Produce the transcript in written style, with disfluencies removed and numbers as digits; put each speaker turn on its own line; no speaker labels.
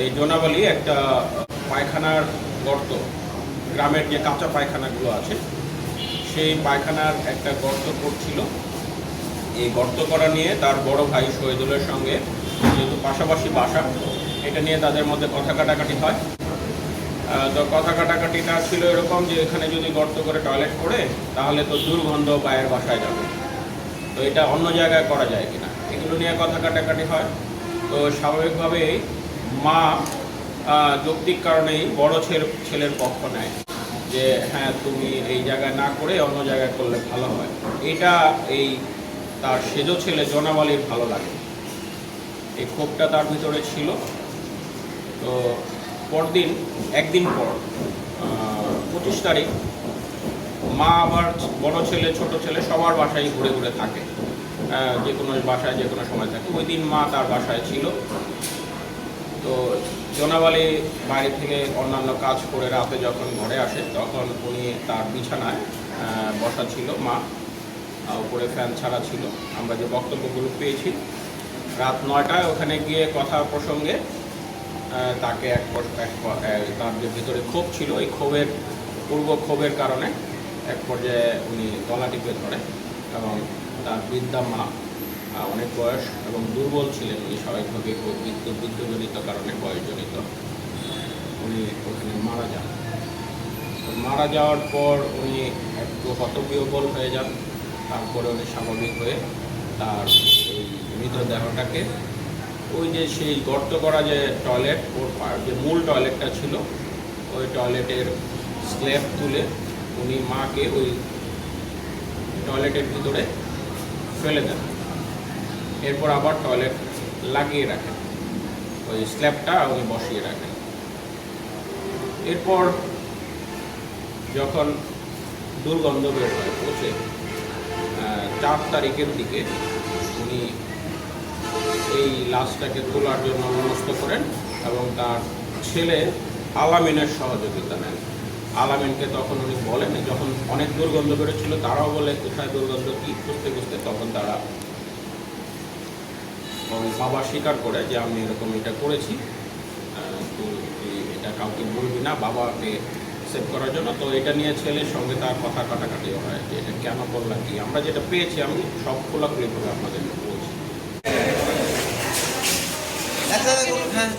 এই জোনাবালি একটা পায়খানার গর্ত, গ্রামের যে কাঁচা পায়খানাগুলো আছে সেই পায়খানার একটা গর্ত করছিল। এই গর্ত করা নিয়ে তার বড় ভাই শহীদুলের সঙ্গে, যেহেতু পাশাপাশি বাসা, এটা নিয়ে তাদের মধ্যে কথা কাটাকাটি হয়। তো কথা কাটাকাটিটা ছিল এরকম যে এখানে যদি গর্ত করে টয়লেট করে তাহলে তো দুর্গন্ধ বাইরের বাসায় যাবে, তো এটা অন্য জায়গায় করা যায় কিনা, এগুলো নিয়ে কথা কাটাকাটি হয়। তো স্বাভাবিকভাবেই মা যৌক্তিক কারণেই বড় ছেলের পক্ষ নেয় যে হ্যাঁ তুমি এই জায়গায় না করে অন্য জায়গায় করলে ভালো হয়। এটা এই তার সেজো ছেলে জোনাবালির ভালো লাগে, এই ক্ষোভটা তার ভিতরে ছিল। তো একদিন পর 25 তারিখ মা আবার বড় ছেলে ছোট ছেলে সবার বাসায় ঘুরে ঘুরে থাকে, যে কোনো বাসায় যে কোনো সময় থাকে। ওই দিন মা তার বাসায় ছিল। তো জোনাবালি বাইরে থেকে অন্যান্য কাজ করে রাতে যখন ঘরে আসে তখন উনি তার বিছানায় বসা ছিল, মা উপরে ফ্যান ছাড়া ছিল। আমরা যে বক্তব্যগুলো পেয়েছি রাত 9টায় ওখানে গিয়ে কথা প্রসঙ্গে তাকে তার যে ভিতরে ক্ষোভ ছিল, এই ক্ষোভের কারণে এক পর্যায়ে উনি গলা টিপে ধরে এবং তার বৃদ্ধা মা, অনেক বয়স এবং দুর্বল ছিলেন উনি, স্বাভাবিকভাবে বিদ্যুৎজনিত কারণে বয়সজনিত, উনি ওখানে মারা যান। তো মারা যাওয়ার পর উনি একটু হতবিহ্বল হয়ে যান। তারপরে উনি স্বাভাবিক হয়ে তার এই মৃতদেহটাকে ওই যে সেই গর্ত করা যে টয়লেট, ওর যে মূল টয়লেটটা ছিল ওই টয়লেটের স্ল্যাব তুলে উনি মাকে ওই টয়লেটের ভিতরে ফেলে দেন। এরপর আবার টয়লেট লাগিয়ে রাখেন, ওই স্ল্যাবটা উনি বসিয়ে রাখেন। এরপর যখন দুর্গন্ধ বের হয় পৌঁছে 4 তারিখের দিকে উনি এই লাশটাকে তোলার জন্য মনস্থ করেন এবং তার ছেলে আলামিনের সহযোগিতা নেন। আলামিনকে তখন উনি বলেন, যখন অনেক দুর্গন্ধ বেরোচ্ছিল তারাও বলে কোথায় দুর্গন্ধ কী খুঁজতে খুঁজতে, তখন তারা বাবা স্বীকার করে যে আমি এরকম এটা করেছি, তুই এটা কাউকে বলবি না, বাবাকে সেভ করার জন্য। তো এটা নিয়ে ছেলের সঙ্গে তার কথা কাটাকাটিও হয় যে এটা কেন করলাম কি। আমরা যেটা পেয়েছি আমি সব খোলাখুলিভাবে আপনাদেরকে বলছি।
হ্যাঁ